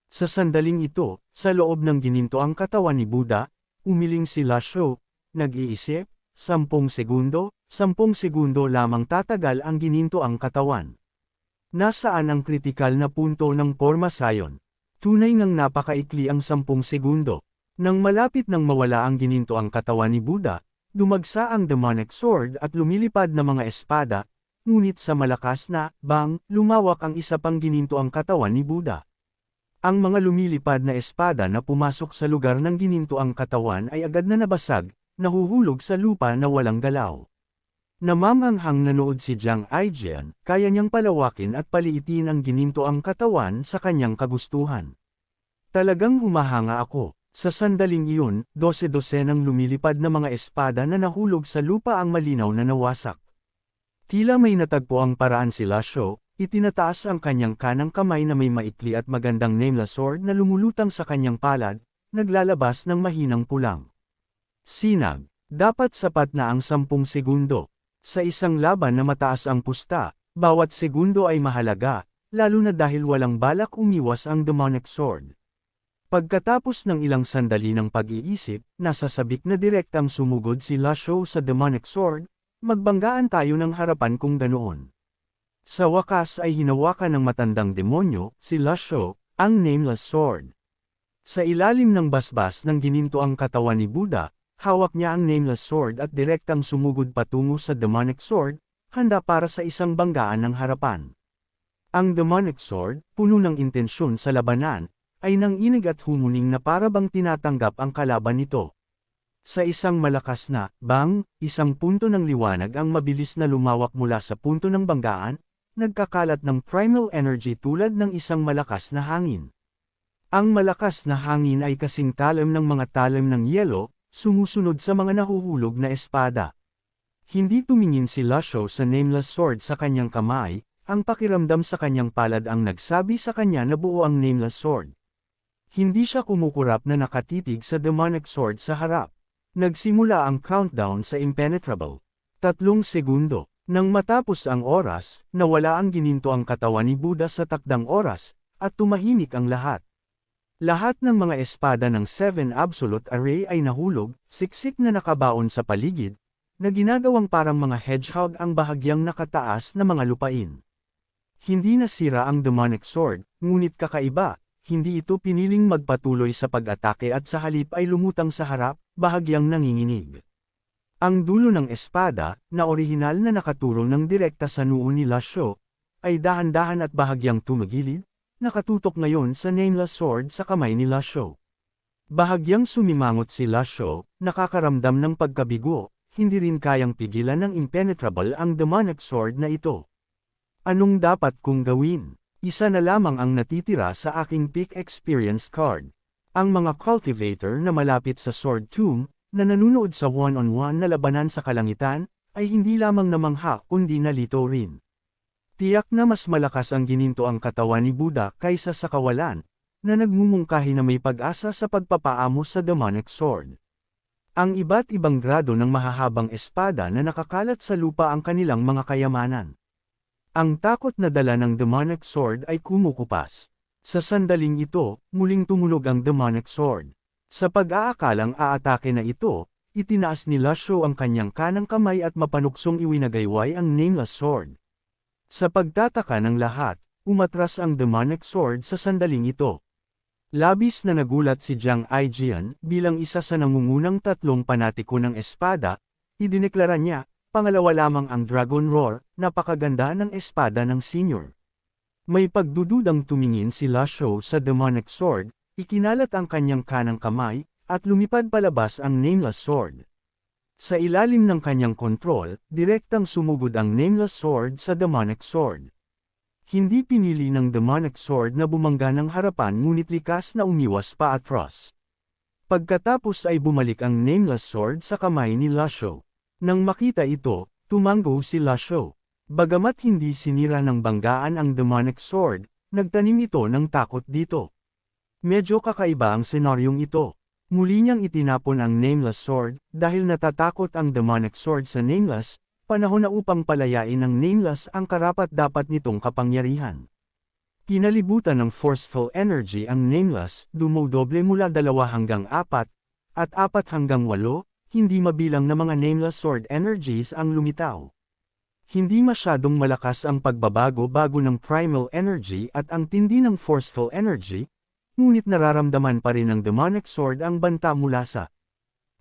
Sa sandaling ito, sa loob ng ginintoang katawan ni Buddha, umiling si Lasho, nag-iisip, 10 segundo lamang tatagal ang ginintoang katawan. Nasaan ang kritikal na punto ng porma sayon? Tunay ngang napakaikli ang 10 segundo. Nang malapit nang mawala ang ginintoang katawan ni Buddha, dumagsa ang demonic sword at lumilipad na mga espada, ngunit sa malakas na bang, lumawak ang isa pang ginintoang katawan ni Buddha. Ang mga lumilipad na espada na pumasok sa lugar ng ginintoang katawan ay agad na nabasag, nahuhulog sa lupa na walang galaw. Namamanghang nanood si Jiang Aijian, kaya niyang palawakin at paliitin ang ginintoang katawan sa kanyang kagustuhan. Talagang humahanga ako. Sa sandaling iyon, 12-12 lumilipad na mga espada na nahulog sa lupa ang malinaw na nawasak. Tila may natagpo ang paraan si Lasho, itinataas ang kanyang kanang kamay na may maikli at magandang nameless sword na lumulutang sa kanyang palad, naglalabas ng mahinang pulang. Sinag, dapat sapat na ang 10 segundo. Sa isang laban na mataas ang pusta, bawat segundo ay mahalaga, lalo na dahil walang balak umiwas ang demonic sword. Pagkatapos ng ilang sandali ng pag-iisip, nasasabik na direktang sumugod si Lasho sa demonic sword, magbanggaan tayo ng harapan kung ganoon. Sa wakas ay hinawakan ng matandang demonyo, si Lasho, ang nameless sword. Sa ilalim ng basbas ng ginintoang katawan ni Buddha, hawak niya ang nameless sword at direktang sumugod patungo sa demonic sword, handa para sa isang banggaan ng harapan. Ang demonic sword, puno ng intensyon sa labanan, ay nanginig at humuning na para bang tinatanggap ang kalaban nito. Sa isang malakas na, bang, isang punto ng liwanag ang mabilis na lumawak mula sa punto ng banggaan, nagkakalat ng primal energy tulad ng isang malakas na hangin. Ang malakas na hangin ay kasing talim ng mga talim ng yelo, sumusunod sa mga nahuhulog na espada. Hindi tumingin si Lasho sa nameless sword sa kanyang kamay, ang pakiramdam sa kanyang palad ang nagsabi sa kanya na buo ang nameless sword. Hindi siya kumukurap na nakatitig sa demonic sword sa harap. Nagsimula ang countdown sa impenetrable. 3 segundo. Nang matapos ang oras, nawala ang ginintoang katawan ni Buddha sa takdang oras, at tumahimik ang lahat. Lahat ng mga espada ng 7 Absolute Array ay nahulog, siksik na nakabaon sa paligid, na ginagawang parang mga hedgehog ang bahagyang nakataas na mga lupain. Hindi nasira ang demonic sword, ngunit kakaiba, hindi ito piniling magpatuloy sa pag-atake at sa halip ay lumutang sa harap, bahagyang nanginginig. Ang dulo ng espada, na orihinal na nakaturo ng direkta sa noo ni Lasho, ay dahan-dahan at bahagyang tumagilid, nakatutok ngayon sa nameless sword sa kamay ni Lasho. Bahagyang sumimangot si Lasho, nakakaramdam ng pagkabigo, hindi rin kayang pigilan ng impenetrable ang demonic sword na ito. Anong dapat kong gawin? Isa na lamang ang natitira sa aking peak experience card. Ang mga cultivator na malapit sa sword tomb, na nanunood sa one-on-one na labanan sa kalangitan, ay hindi lamang namangha kundi nalito rin. Tiyak na mas malakas ang gininto ang katawan ni Buddha kaysa sa kawalan, na nagmumungkahi na may pag-asa sa pagpapaamo sa demonic sword. Ang iba't ibang grado ng mahahabang espada na nakakalat sa lupa ang kanilang mga kayamanan. Ang takot na dala ng demonic sword ay kumukupas. Sa sandaling ito, muling tumunog ang demonic sword. Sa pag-aakalang aatake na ito, itinaas ni Lasho ang kanyang kanang kamay at mapanuksong iwinagayway ang nameless sword. Sa pagtataka ng lahat, umatras ang demonic sword sa sandaling ito. Labis na nagulat si Jiang Aijian bilang isa sa nangungunang 3 panatiko ng espada, idineklara niya, pangalawa lamang ang Dragon Roar, napakaganda ng espada ng senior. May pagdududang tumingin si Lasho sa demonic sword, ikinalat ang kanyang kanang kamay, at lumipad palabas ang nameless sword. Sa ilalim ng kanyang kontrol, direktang sumugod ang nameless sword sa demonic sword. Hindi pinili ng demonic sword na bumangga ng harapan ngunit likas na umiwas paatras. Pagkatapos ay bumalik ang nameless sword sa kamay ni Lasho. Nang makita ito, tumango si Lasho. Bagamat hindi sinira ng banggaan ang demonic sword, nagtanim ito ng takot dito. Medyo kakaiba ang senaryong ito. Muli niyang itinapon ang nameless sword, dahil natatakot ang demonic sword sa nameless, panahon na upang palayain ng nameless ang karapat-dapat nitong kapangyarihan. Pinalibutan ng forceful energy ang Nameless, dumodoble mula 2 hanggang 4, at 4 hanggang 8, hindi mabilang na mga Nameless Sword energies ang lumitaw. Hindi masyadong malakas ang pagbabago-bago ng primal energy at ang tindi ng forceful energy, ngunit nararamdaman pa rin ng demonic sword ang banta mula sa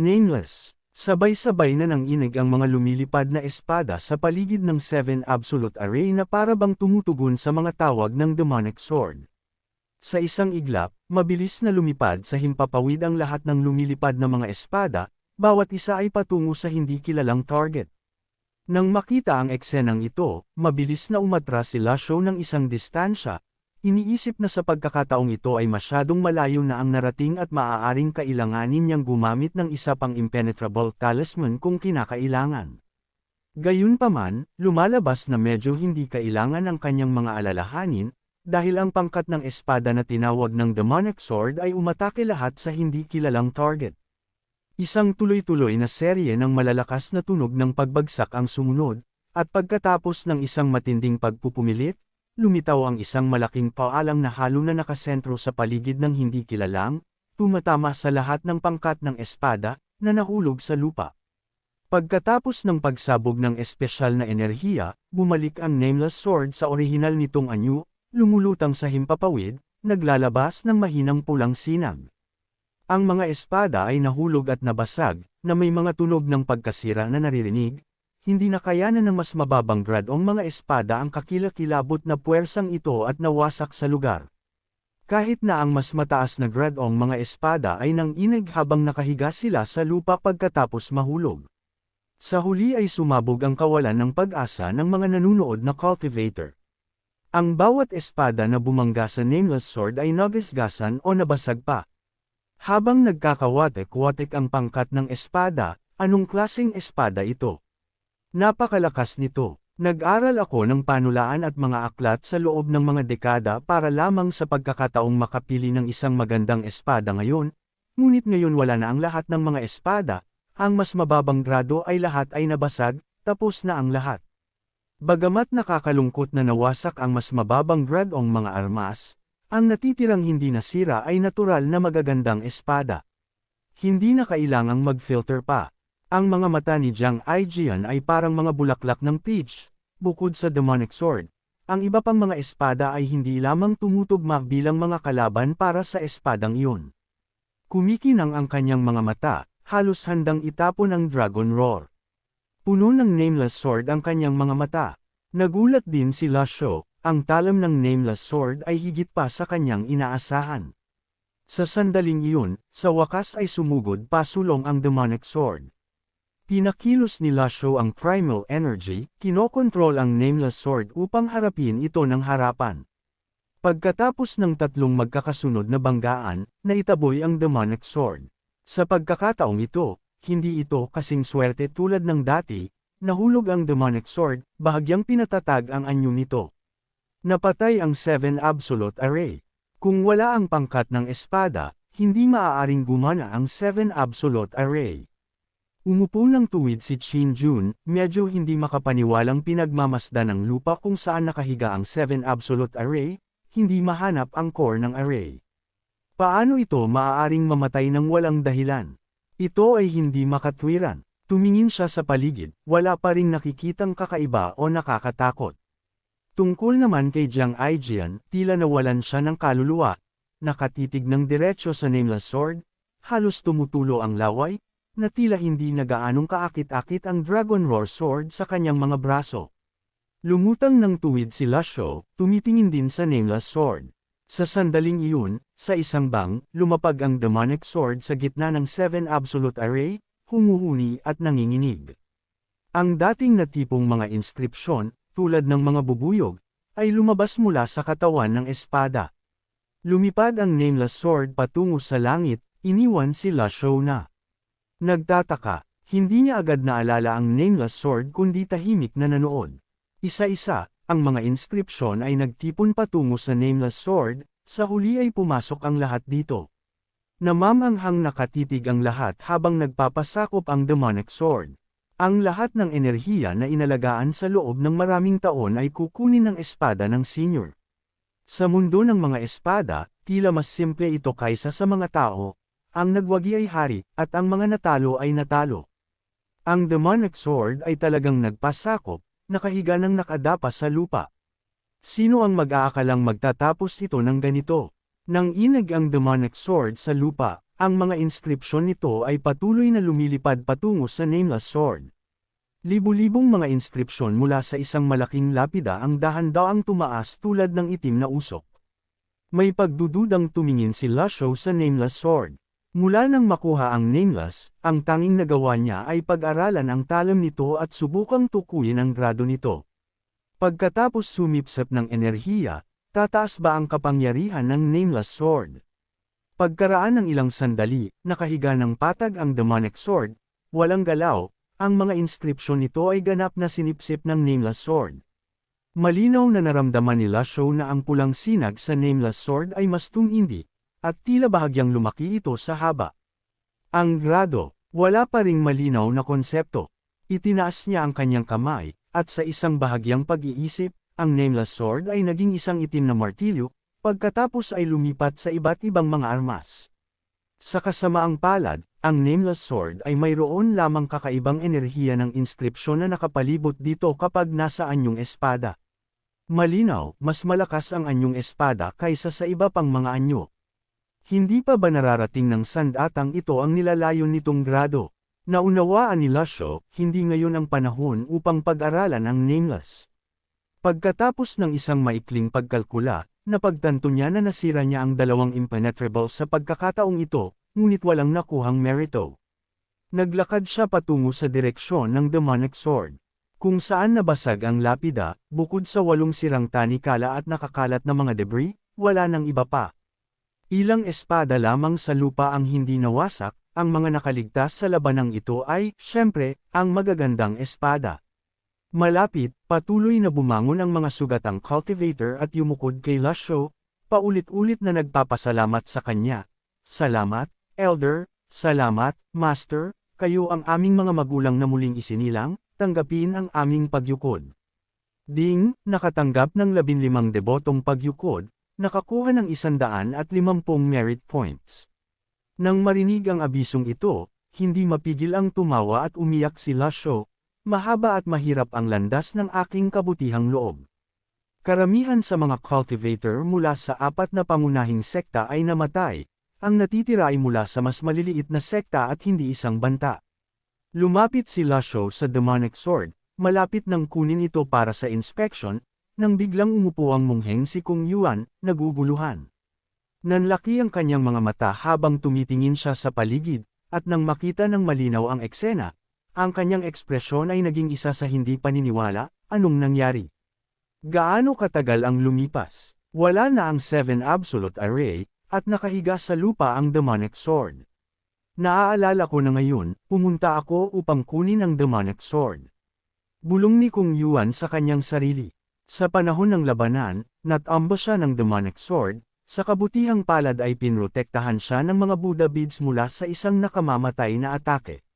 Nameless. Sabay-sabay na nanginig ang mga lumilipad na espada sa paligid ng 7 Absolute Array na para bang tumutugon sa mga tawag ng demonic sword. Sa isang iglap, mabilis na lumipad sa himpapawid ang lahat ng lumilipad na mga espada, bawat isa ay patungo sa hindi kilalang target. Nang makita ang eksenang ito, mabilis na umatras si Lasho ng isang distansya. Iniisip na sa pagkakataong ito ay masyadong malayo na ang narating at maaaring kailanganin niyang gumamit ng isa pang impenetrable talisman kung kinakailangan. Gayunpaman, lumalabas na medyo hindi kailangan ang kanyang mga alalahanin, dahil ang pangkat ng espada na tinawag ng demonic sword ay umatake lahat sa hindi kilalang target. Isang tuloy-tuloy na serye ng malalakas na tunog ng pagbagsak ang sumunod, at pagkatapos ng isang matinding pagpupumilit, lumitaw ang isang malaking paalang na halo na nakasentro sa paligid ng hindi kilalang, tumatama sa lahat ng pangkat ng espada, na nahulog sa lupa. Pagkatapos ng pagsabog ng espesyal na enerhiya, bumalik ang Nameless Sword sa orihinal nitong anyo, lumulutang sa himpapawid, naglalabas ng mahinang pulang sinag. Ang mga espada ay nahulog at nabasag, na may mga tunog ng pagkasira na naririnig, hindi na kayanan ng mas mababang gradong mga espada ang kakilakilabot na puwersang ito at nawasak sa lugar. Kahit na ang mas mataas na gradong mga espada ay nanginig habang nakahiga sila sa lupa pagkatapos mahulog. Sa huli ay sumabog ang kawalan ng pag-asa ng mga nanunood na cultivator. Ang bawat espada na bumangga sa Nameless Sword ay nagasgasan o nabasag pa. Habang nagkakawatek-watek ang pangkat ng espada, anong klaseng espada ito? Napakalakas nito. Nag-aral ako ng panulaan at mga aklat sa loob ng mga dekada para lamang sa pagkakataong makapili ng isang magandang espada ngayon, ngunit ngayon wala na ang lahat ng mga espada, ang mas mababang grado ay lahat ay nabasag, tapos na ang lahat. Bagamat nakakalungkot na nawasak ang mas mababang gradong mga armas, ang natitirang hindi nasira ay natural na magagandang espada. Hindi na kailangang mag-filter pa. Ang mga mata ni Jiang Aijian ay parang mga bulaklak ng peach, bukod sa demonic sword. Ang iba pang mga espada ay hindi lamang tumutugma bilang mga kalaban para sa espadang iyon. Kumikinang ang kanyang mga mata, halos handang itapon ang Dragon Roar. Puno ng Nameless Sword ang kanyang mga mata. Nagulat din si Lasho. Ang talam ng Nameless Sword ay higit pa sa kanyang inaasahan. Sa sandaling iyon, sa wakas ay sumugod pasulong ang demonic sword. Pinakilos ni Lasho ang primal energy, kinokontrol ang Nameless Sword upang harapin ito ng harapan. Pagkatapos ng tatlong magkakasunod na banggaan, naitaboy ang demonic sword. Sa pagkakataong ito, hindi ito kasing swerte tulad ng dati, nahulog ang demonic sword, bahagyang pinatatag ang anyo nito. Napatay ang 7 Absolute Array. Kung wala ang pangkat ng espada, hindi maaaring gumana ang 7 Absolute Array. Umupo ng tuwid si Qin Jun, medyo hindi makapaniwalang pinagmamasdan ng lupa kung saan nakahiga ang 7 Absolute Array, hindi mahanap ang core ng array. Paano ito maaaring mamatay ng walang dahilan? Ito ay hindi makatwiran. Tumingin siya sa paligid, wala pa ring nakikitang kakaiba o nakakatakot. Tungkol naman kay Jiang Aijian, tila nawalan siya ng kaluluwa, nakatitig ng diretsyo sa Nameless Sword, halos tumutulo ang laway, na tila hindi nagaanong kaakit-akit ang Dragon Roar Sword sa kanyang mga braso. Lumutang ng tuwid si Lasho, tumitingin din sa Nameless Sword. Sa sandaling iyon, sa isang bang, lumapag ang demonic sword sa gitna ng 7 Absolute Array, humuhuni at nanginginig. Ang dating na tipong mga inskripsyon, tulad ng mga bubuyog, ay lumabas mula sa katawan ng espada. Lumipad ang Nameless Sword patungo sa langit, iniwan si Lasho na. Nagtataka, hindi niya agad naalala ang Nameless Sword kundi tahimik na nanood. Isa-isa, ang mga inskripsyon ay nagtipon patungo sa Nameless Sword, sa huli ay pumasok ang lahat dito. Namamanghang nakatitig ang lahat habang nagpapasakop ang demonic sword. Ang lahat ng enerhiya na inalagaan sa loob ng maraming taon ay kukunin ng espada ng senior. Sa mundo ng mga espada, tila mas simple ito kaysa sa mga tao. Ang nagwagi ay hari, at ang mga natalo ay natalo. Ang demonic sword ay talagang nagpasakop, nakahiga ng nakadapa sa lupa. Sino ang mag-aakalang magtatapos ito ng ganito? Nang inag ang demonic sword sa lupa, ang mga inskripsyon nito ay patuloy na lumilipad patungo sa nameless sword. Libu-libong mga inskripsyon mula sa isang malaking lapida ang dahan-daang tumaas tulad ng itim na usok. May pagdududang tumingin si Lasho sa nameless sword. Mula nang makuha ang nameless, ang tanging nagawa niya ay pag-aralan ang talam nito at subukang tukuyin ang grado nito. Pagkatapos sumipsip ng enerhiya, tataas ba ang kapangyarihan ng nameless sword? Pagkaraan ng ilang sandali, nakahiga ng patag ang demonic sword, walang galaw, ang mga inskripsyon nito ay ganap na sinipsip ng nameless sword. Malinaw na naramdaman ni Lasho na ang pulang sinag sa nameless sword ay mas tumindi, at tila bahagyang lumaki ito sa haba. Ang grado, wala pa ring malinaw na konsepto. Itinaas niya ang kanyang kamay, at sa isang bahagyang pag-iisip, ang nameless sword ay naging isang itim na martilyo, pagkatapos ay lumipat sa iba't ibang mga armas. Sa kasamaang palad, ang nameless sword ay mayroon lamang kakaibang enerhiya ng inskripsyon na nakapalibot dito kapag nasa anyong espada. Malinaw, mas malakas ang anyong espada kaysa sa iba pang mga anyo. Hindi pa ba nararating ng sandatang ito ang nilalayon nitong grado? Naunawaan ni Lasho, hindi ngayon ang panahon upang pag-aralan ang nameless. Pagkatapos ng isang maikling pagkalkula, napagtanto niya na nasira niya ang dalawang impenetrable sa pagkakataong ito, ngunit walang nakuhang merito. Naglakad siya patungo sa direksyon ng demonic sword. Kung saan nabasag ang lapida, bukod sa 8 sirang tanikala at nakakalat na mga debris, wala nang iba pa. Ilang espada lamang sa lupa ang hindi nawasak, ang mga nakaligtas sa labanang ito ay, syempre, ang magagandang espada. Malapit, patuloy na bumangon ang mga sugatang cultivator at yumukod kay Lasho, paulit-ulit na nagpapasalamat sa kanya. Salamat, Elder, salamat, Master, kayo ang aming mga magulang na muling isinilang, tanggapin ang aming pagyukod. Ding, nakatanggap ng 15 debotong pagyukod, nakakuha ng 150 merit points. Nang marinig ang abisong ito, hindi mapigil ang tumawa at umiyak si Lasho, mahaba at mahirap ang landas ng aking kabutihang loob. Karamihan sa mga cultivator mula sa 4 na pangunahing sekta ay namatay, ang natitira ay mula sa mas maliliit na sekta at hindi isang banta. Lumapit si Lasho sa demonic sword, malapit nang kunin ito para sa inspection, nang biglang umupo ang mongheng si Kung Yuan, naguguluhan. Nanlaki ang kanyang mga mata habang tumitingin siya sa paligid, at nang makita ng malinaw ang eksena, ang kanyang ekspresyon ay naging isa sa hindi paniniwala. Anong nangyari? Gaano katagal ang lumipas? Wala na ang 7 absolute array, at nakahiga sa lupa ang demonic sword. Naaalala ko na ngayon, pumunta ako upang kunin ang demonic sword. Bulong ni Kung Yuan sa kanyang sarili. Sa panahon ng labanan, natamba siya ng demonic sword, sa kabutihang palad ay pinrotektahan siya ng mga Buddha beads mula sa isang nakamamatay na atake.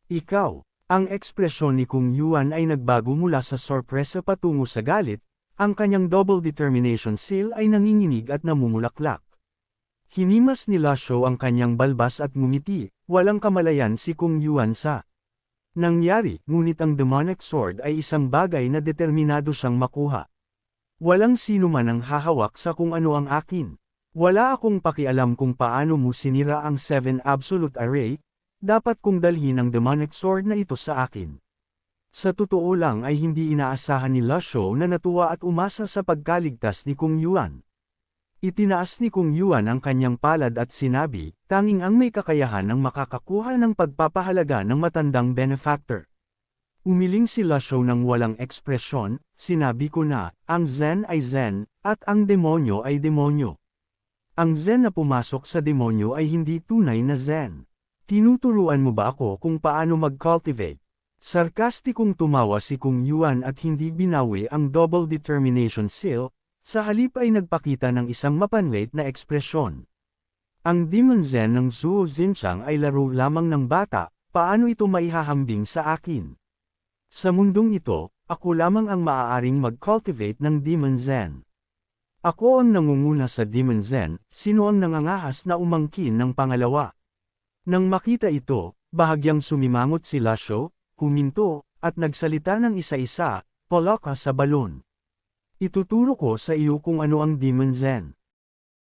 Ikaw, ang ekspresyon ni Kung Yuan ay nagbago mula sa sorpresa patungo sa galit, ang kanyang double determination seal ay nanginginig at namumulaklak. Hinimas ni Lasho ang kanyang balbas at ngumiti, walang kamalayan si Kung Yuan sa nangyari, ngunit ang demonic sword ay isang bagay na determinado siyang makuha. Walang sino man ang hahawak sa kung ano ang akin. Wala akong pakialam kung paano mo sinira ang 7 absolute array, dapat kong dalhin ang demonic sword na ito sa akin. Sa totoo lang ay hindi inaasahan ni Lasho na natuwa at umasa sa pagkaligtas ni Kung Yuan. Itinaas ni Kung Yuan ang kanyang palad at sinabi, tanging ang may kakayahan ng makakakuha ng pagpapahalaga ng matandang benefactor. Umiling si Lasho ng walang ekspresyon, sinabi ko na, ang Zen ay Zen, at ang demonyo ay demonyo. Ang Zen na pumasok sa demonyo ay hindi tunay na Zen. Tinuturuan mo ba ako kung paano mag-cultivate? Sarkastikong tumawa si Kung Yuan at hindi binawi ang double determination seal, sa halip ay nagpakita ng isang mapanlait na ekspresyon. Ang Demon Zen ng Zhuo Xinchang ay laro lamang ng bata, paano ito maihahambing sa akin? Sa mundong ito, ako lamang ang maaaring mag-cultivate ng Demon Zen. Ako ang nangunguna sa Demon Zen, sino ang nangangahas na umangkin ng pangalawa? Nang makita ito, bahagyang sumimangot si Lasho, huminto, at nagsalita ng isa-isa, palaka sa balon. Ituturo ko sa iyo kung ano ang Demon Zen.